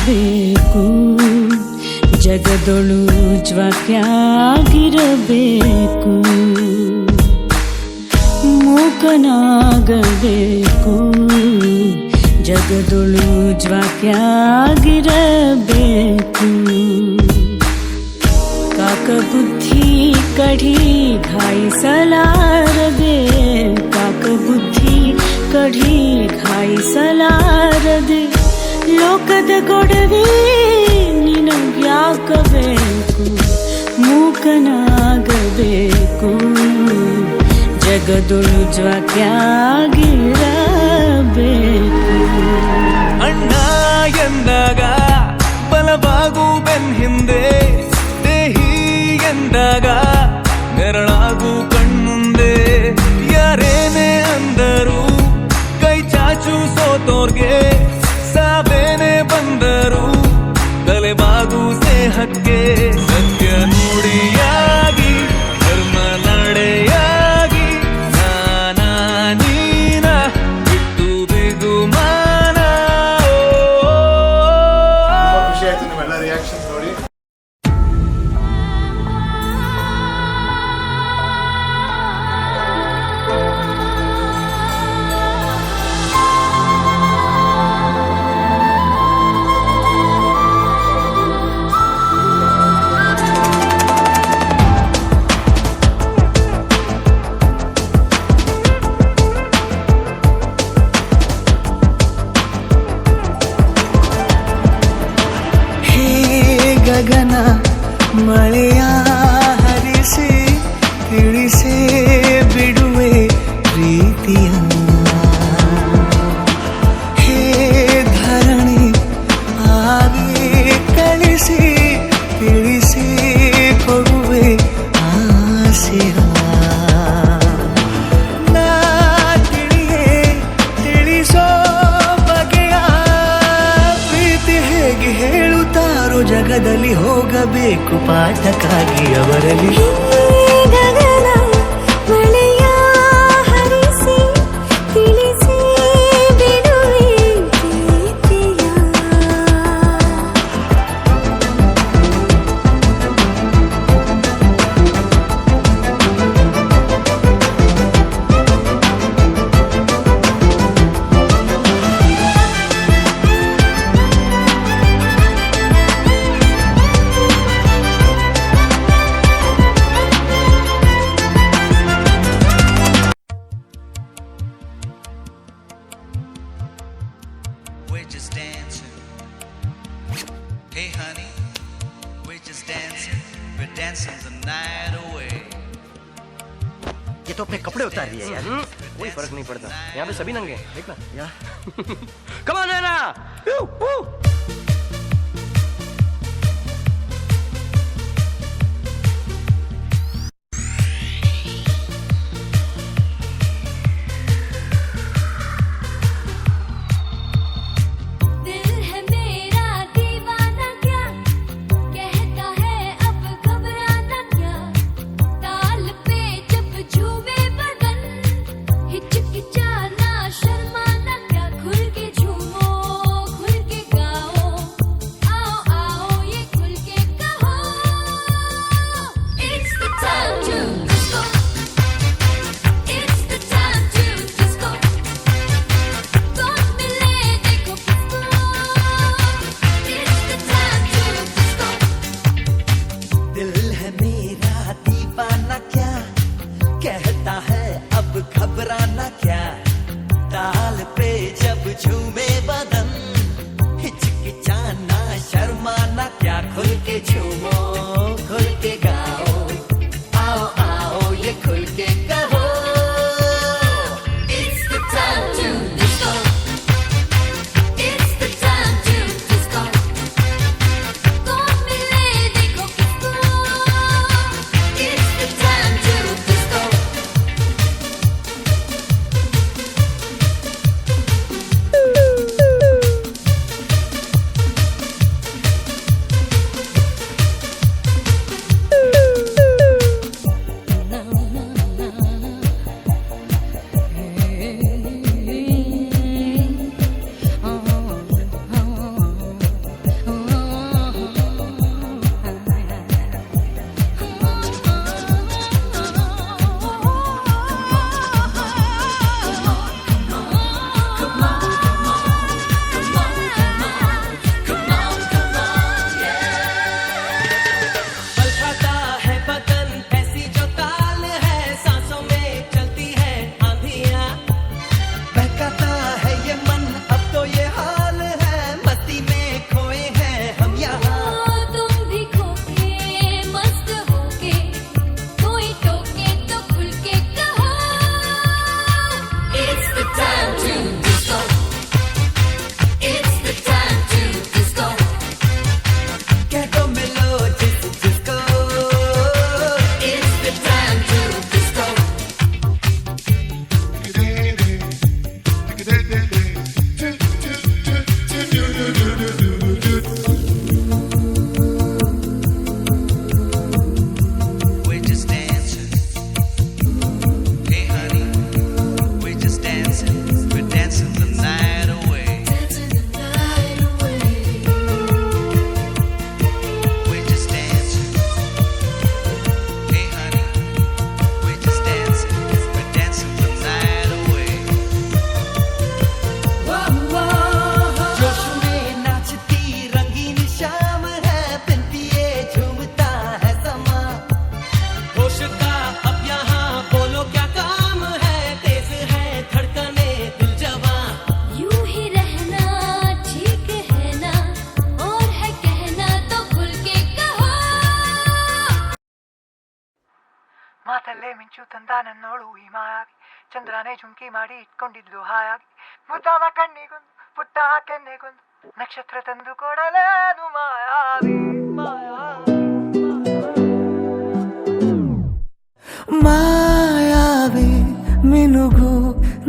ಬೇಕು ಜಗದೊಳು ಜ್ವಾಕ್ಯಾಗಿರಬೇಕು ಮೂಕನಾಗಬೇಕು ಜಗದೊಳು ಜ್ವಾಕ್ಯಾಗಿರಬೇಕು ಕಾಕ ಬುದ್ಧಿ ಕಢಿ ಘಾಯಿಸಲಾರದೆ ಕಾಕ ಬುದ್ಧಿ ಕಢಿ ಘಾಯಿಸಲಾರದೆ ಲೋಕದ ಗೊಡವೆ ನಿನಗ್ಯಾಕಬೇಕು ಮೂಕನಾಗಬೇಕು ಜಗದೊಳು ಜ್ವಾಕ್ಯಾಗಿರಬೇಕು ಅಣ್ಣ ಎಂದಾಗ ಬಲವಾಗು ಬೆನ್ ಹಿಂದೆ ದೇಹಿ ಎಂದಾಗ ನೆರಳಾಗು ಕಣ್ಮುಂದೆ ಯಾರೇನೇ ಅಂದರು ಕೈ ಚಾಚು ಸೋತೋರ್ಗೆ ಸಾವೇನೆ ಬಂದರು ತಲೆಬಾಗು ಸ್ನೇಹಕ್ಕೆ ಸತ್ಯ ನುಡಿಯಾಗಿ ಧರ್ಮ ನಡೆಯಾಗಿ ನಾನಾ ನೀನ ಬಿಟ್ಟು ಬಿಗುಮಾನ ಖುಷಿ ಆಯ್ತು ನೀವೆಲ್ಲ ರಿಯಾಕ್ಷನ್ಸ್ ನೋಡಿ. ಗಗನ ಮಳೆಯ ಹರಿಸಿ ತಿಳಿಸೇ ಬಿಡುವೆ ಪ್ರೀತಿಯ ಹೇ ಧರಣಿ ಆಗಿ ಕಳಿಸಿ ತಿಳಿಸಿ ಕೊಡುವೆ ಆಸೆಯ ನಾ ತಿಳಿಯೇ ತಿಳಿಸೋ ಬಗೆಯ ಪ್ರೀತಿ ಹೇಗೆ ಹೇಳುತ್ತಾರೋ ಜಗದಲ್ಲಿ ಹೋಗಬೇಕು ಪಾಠಕ್ಕಾಗಿ ಅವರಲ್ಲಿ ಗಗನ ಮಳೆಯ ಹರಿಸಿ ತಿಳಿಸಿ ಬಿಡುವೆ ಪ್ರೀತಿಯ We're just dancing. Hey honey, we're just dancing. We're dancing the night away. ये तो अपने कपड़े उतार दिए यार। कोई फर्क नहीं पड़ता, यहाँ पे सभी नंगे हैं, देखना यार कम ऑन नैना। दिल है मेरा दीवाना क्या कहता है अब घबराना क्या ताल पे जब झूमे बदन हिचकिचाना शर्माना क्या खुल के झूमो खुल के गाओ आओ आओ ये खुल के कहो It's the time to disco It's the time to disco कौन मिले देखो किसको It's the time to disco दिल है मेरा दीवाना क्या कहता है अब घबराना क्या ताल पे जब झूमे बदन हिचकिचाना शर्माना क्या खुल के झूमो खुल के गाओ आओ आओ ये खुल के कहो It's the time to disco It's the time to disco कौन मिले देखो किसको It's the time to disco ನನ್ನೋಳು ಈ ಮಾಯಾವಿ ಚಂದ್ರನೇ ಜುಂಕಿ ಮಾಡಿ ಇಟ್ಕೊಂಡಿದ್ಲು ಹಾಯಾಗಿ ಮುದ್ದಾದ ಕಣ್ಣಿಗೊಂದು ಪುಟ್ಟ ಕೆನ್ನೆಗೊಂದು ನಕ್ಷತ್ರ ತಂದು ಕೊಡಲೇನು ಮಾಯಾವಿ ಮಾಯಾವಿ ಮಿನುಗು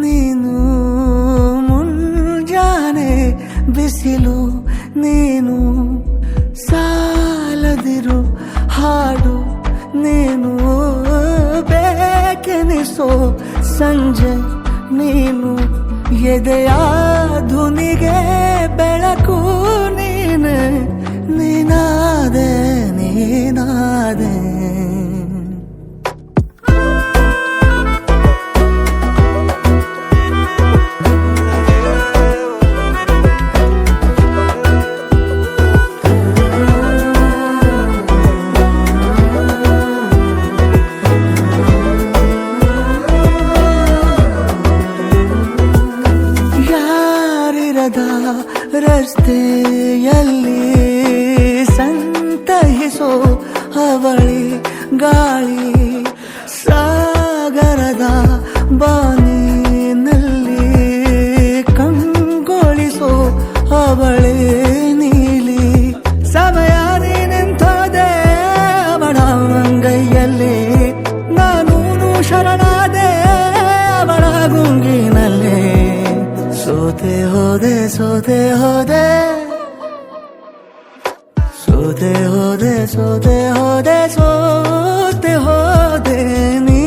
ನೀನು ಮುಂಜಾನೆ ಬಿಸಿಲು ನೀನು ಸಾಲದಿರು ಹಾಡು ನೀನು ಬೇಕೆನಿಸೋ ಸಂಜೆ ನೀನು ಎದೆಯ ಧುನಿಗೆ ಬೆಳಕು ನೀನೆ ನೀನಾದೆ ನೀನಾದೆ ರಸ್ತೆಯಲ್ಲಿ ಸಂತಹಿಸೋ ಅವಳಿ ಗಾಳಿ ಸಾಗರದ ಬಾನಿನಲ್ಲಿ ಕಂಗೊಳಿಸೋ ಅವಳಿ ನೀಲಿ ಸಮಯ ನಿಂತೋದೆ ಅವಳ ಅಂಗೈಯಲ್ಲಿ ನಾನು ಶರಣಾದೆ ಅವಳ ಗುಂಗಿನಲ್ಲಿ ಸೋತೆ ಹೋದೆ ಸೋತೆ ಹೋದೆ ಸೋತೆ ಹೋದೆ ಸೋತೆ ಹೋದೆ ಸೋತೆ ಹೋದೆ ನೀ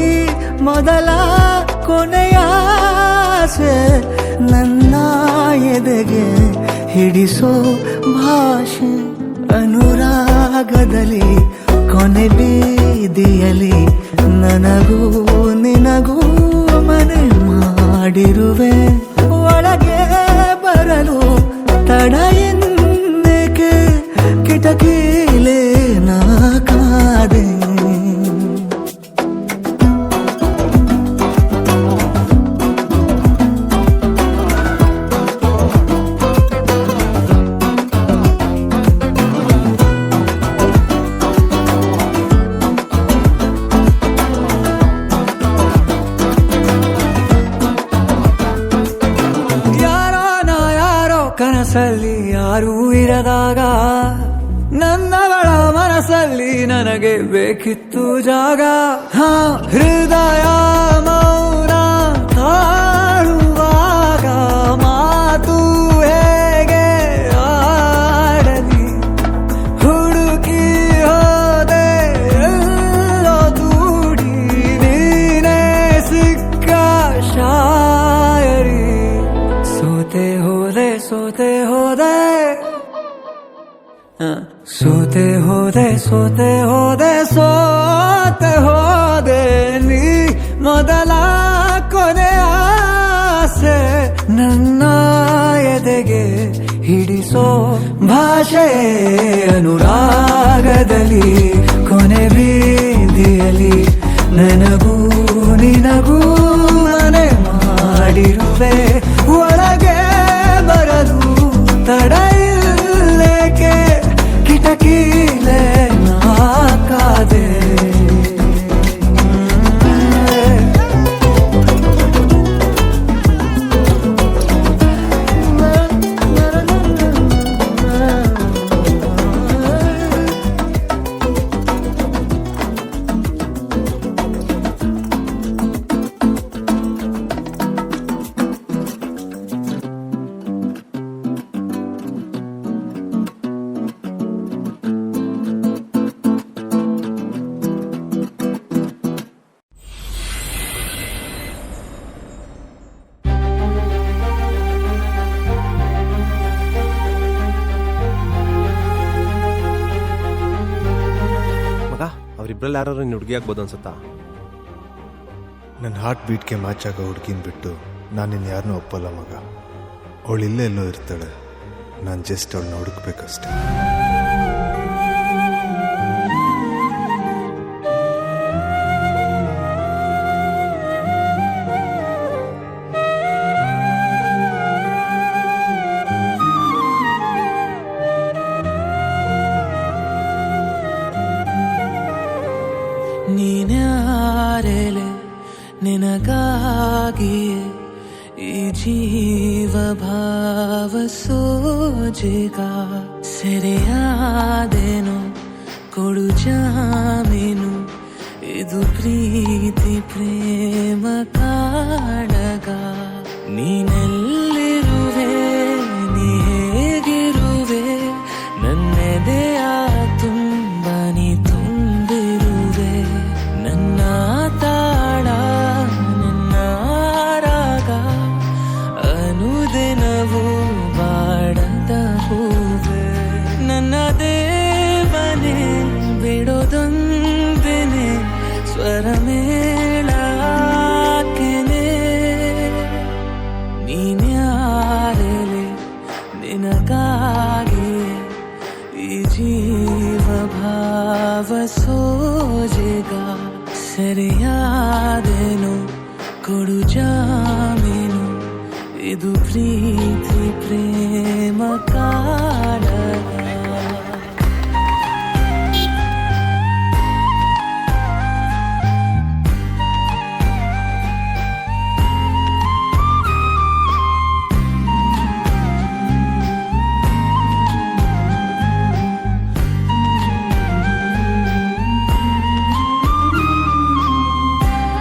ಮೊದಲ ಕೊನೆಯ ಆಸೆ ನನ್ನ ಎದೆಗೆ ಹಿಡಿಸೋ ಭಾಷೆ ಅನುರಾಗದಲ್ಲಿ ಕೊನೆ ಬೀದಿಯಲ್ಲಿ ನನಗೂ ನಿನಗೂ ಮನೆ ಮಾಡಿರುವೆ ಒಳಗೆ ಬರಲು ತಡ ಎನ್ನಕ್ಕೆ ಕಿಟಕಿಲೇ ನಾ ಕಾದೆ ಕನಸಲ್ಲಿ ಯಾರೂ ಇರದಾಗ ನನ್ನವಳ ಮನಸ್ಸಲ್ಲಿ ನನಗೆ ಬೇಕಿತ್ತು ಜಾಗ ಹೃದಯ ಮೌನ ತಾಳುವಾಗ ಮಾತು ಹೇಗೆ ಆಡಲಿ ಹುಡುಕಿ ಹೋದೆ ಎಲ್ಲೋ ದೂಡಿ ನೀನೇ ಸಿಕ್ಕ ಶಾಯರಿ ಸೋತೆ ಹೋದೆ ಸೋತೆ ಹೋದೆ ಸೋತೆ ಹೋದೆ ಸೋತೆ ಹೋದೆ ಸೋತೆ ಹೋದೆ ನೀ ಮೊದಲ ಕೊನೆ ಆಸೆ ನನ್ನ ಎದೆಗೆ ಹಿಡಿಸೋ ಭಾಷೆ ಅನುರಾಗದಲ್ಲಿ ಕೊನೆ ಬೀದಿಯಲ್ಲಿ ನನಗೂ ನಿನಗೂ ಮನೆ ಮಾಡಿರುವೆ ಒಳಗೆ ಬರಲು ತಡ ಇಲ್ಲೇಕೆ ಕಿಟಕಿಲೇ ನಾ ಕಾದೆ ಅವರಿಬ್ಬರಲ್ಲಿ ಯಾರು ನಿನ್ನ ಹುಡುಗಿ ಆಗ್ಬೋದು ಅನ್ಸುತ್ತಾ? ನನ್ನ ಹಾರ್ಟ್ ಬೀಟ್ಗೆ ಮ್ಯಾಚ್ ಆಗೋ ಹುಡುಗಿನ ಬಿಟ್ಟು ನಾನು ನಿನ್ನ ಯಾರನ್ನೂ ಒಪ್ಪಲ್ಲ ಮಗ. ಅವಳು ಇಲ್ಲೇ ಎಲ್ಲೋ ಇರ್ತಾಳೆ, ನಾನು ಜಸ್ಟ್ ಅವಳನ್ನ ಹುಡುಕ್ಬೇಕಷ್ಟೆ. ನೀನ್ಯಾರೇಲೆ ನಿನಗಾಗಿಯೇ ಈ ಜೀವ ಭಾವ ಸೋಜೆಗ ಸೆರೆಯಾದೆನು ಕೊಡು ಜಾಮೀನು ಇದು ಪ್ರೀತಿ ಪ್ರೇಮ ಕಾಡಗ ನೀನೆಲ್ಲಿರುವೆ ನೀ ಹೇಗಿರುವೆ ನನ್ನೆದೆಯ ತುಂಬ ನೀ ತುಂಬಿರುವೆ ನನ್ನ ತಾಳ ನಿನ್ನ ರಾಗ ಅನುದಿನವೂ ಬಾಡದ ಹೂವೆ ನನ್ನ ದೇವನೇ ಬಿಡೋದೊಂದೇನೆ ಸ್ವರ ಮೇಳಾಕೆನೆ ನೀನ್ಯಾರೆಲೆ ನಿನಗಾಗಿ ಈ ಜೀವ ಭಾವ ಸೋಜೆಗ ಸೆರೆಯಾದೆನು ಕೊಡು ಜಾಮೀನು ಇದು ಪ್ರೀತಿ ಪ್ರೇಮ